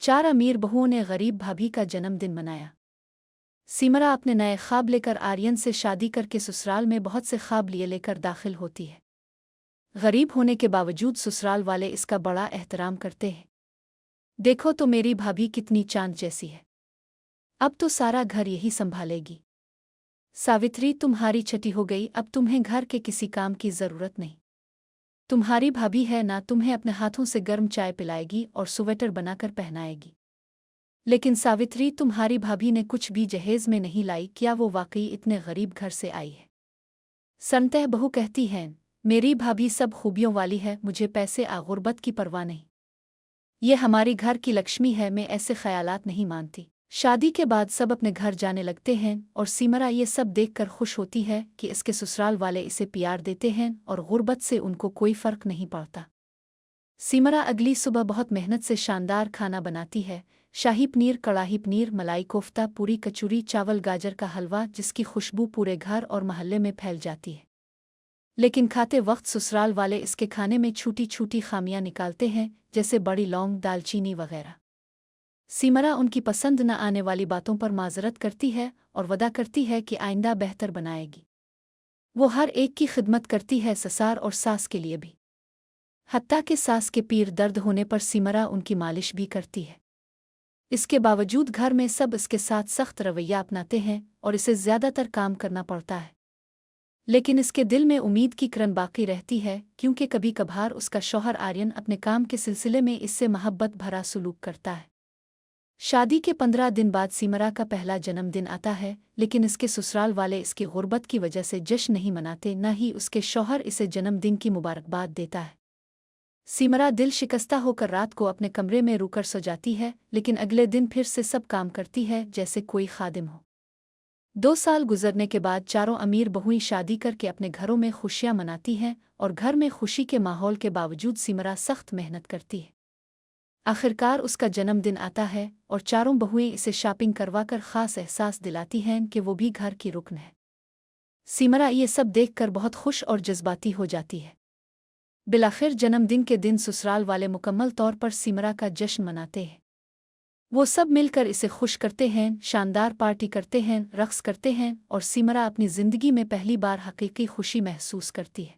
4 अमीर बहुओं ने गरीब भाभी का जन्मदिन मनाया। सिमरा अपने नए ख्वाब लेकर आर्यन से शादी करके ससुराल में बहुत से ख्वाब लिए लेकर दाखिल होती है। गरीब होने के बावजूद ससुराल वाले इसका बड़ा एहतराम करते हैं। देखो तो मेरी भाभी कितनी चांद जैसी है, अब तो सारा घर यही संभालेगी। सावित्री तुम्हारी छठी हो गई, अब तुम्हें घर के किसी काम की जरूरत नहीं। तुम्हारी भाभी है ना, तुम्हें अपने हाथों से गर्म चाय पिलाएगी और स्वेटर बनाकर पहनाएगी। लेकिन सावित्री, तुम्हारी भाभी ने कुछ भी जहेज में नहीं लाई, क्या वो वाकई इतने गरीब घर से आई है? संतह बहू कहती है, मेरी भाभी सब खूबियों वाली है, मुझे पैसे गुर्बत की परवाह नहीं। ये हमारी घर की लक्ष्मी है, मैं ऐसे ख्यालात नहीं मानती। शादी के बाद सब अपने घर जाने लगते हैं और सिमरा ये सब देखकर खुश होती है कि इसके ससुराल वाले इसे प्यार देते हैं और गुर्बत से उनको कोई फर्क नहीं पड़ता। सिमरा अगली सुबह बहुत मेहनत से शानदार खाना बनाती है। शाही पनीर, कड़ाही पनीर, मलाई कोफ्ता, पूरी, कचौरी, चावल, गाजर का हलवा, जिसकी खुशबू पूरे घर और मोहल्ले में फैल जाती है। लेकिन खाते वक्त ससुराल वाले इसके खाने में छोटी छोटी खामियां निकालते हैं, जैसे बड़ी लौंग, दालचीनी वगैरह। सिमरा उनकी पसंद न आने वाली बातों पर माजरत करती है और वदा करती है कि आइंदा बेहतर बनाएगी। वो हर एक की खिदमत करती है, ससार और सास के लिए भी। हत्ता के सास के पीर दर्द होने पर सिमरा उनकी मालिश भी करती है। इसके बावजूद घर में सब इसके साथ सख्त रवैया अपनाते हैं और इसे ज्यादातर काम करना पड़ता है। लेकिन इसके दिल में उम्मीद की किरण बाकी रहती है, क्योंकि कभी कभार उसका शौहर आर्यन अपने काम के सिलसिले में इससे मोहब्बत भरा सलूक करता है। शादी के 15 दिन बाद सिमरा का पहला जन्मदिन आता है, लेकिन इसके ससुराल वाले इसकी गुर्बत की वजह से जश्न नहीं मनाते, न ही उसके शौहर इसे जन्मदिन की मुबारकबाद देता है। सिमरा दिल शिकस्ता होकर रात को अपने कमरे में रुकर सो जाती है, लेकिन अगले दिन फिर से सब काम करती है जैसे कोई खादिम हो। 2 साल गुजरने के बाद चारों अमीर बहुएं शादी करके अपने घरों में खुशियां मनाती हैं और घर में खुशी के माहौल के बावजूद सिमरा सख्त मेहनत करती है। आखिरकार उसका जन्मदिन आता है और चारों बहुएं इसे शॉपिंग करवाकर खास एहसास दिलाती हैं कि वो भी घर की रुकन है। सिमरा ये सब देखकर बहुत खुश और जज्बाती हो जाती है। बिलाखिर जन्मदिन के दिन ससुराल वाले मुकम्मल तौर पर सिमरा का जश्न मनाते हैं। वो सब मिलकर इसे खुश करते हैं, शानदार पार्टी करते हैं, रक्स करते हैं और सिमरा अपनी जिंदगी में पहली बार हकीकी खुशी महसूस करती है।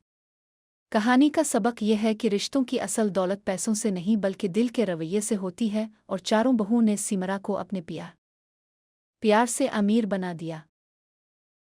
कहानी का सबक यह है कि रिश्तों की असल दौलत पैसों से नहीं बल्कि दिल के रवैये से होती है, और चारों बहुओं ने सिमरा को अपने प्यार से अमीर बना दिया।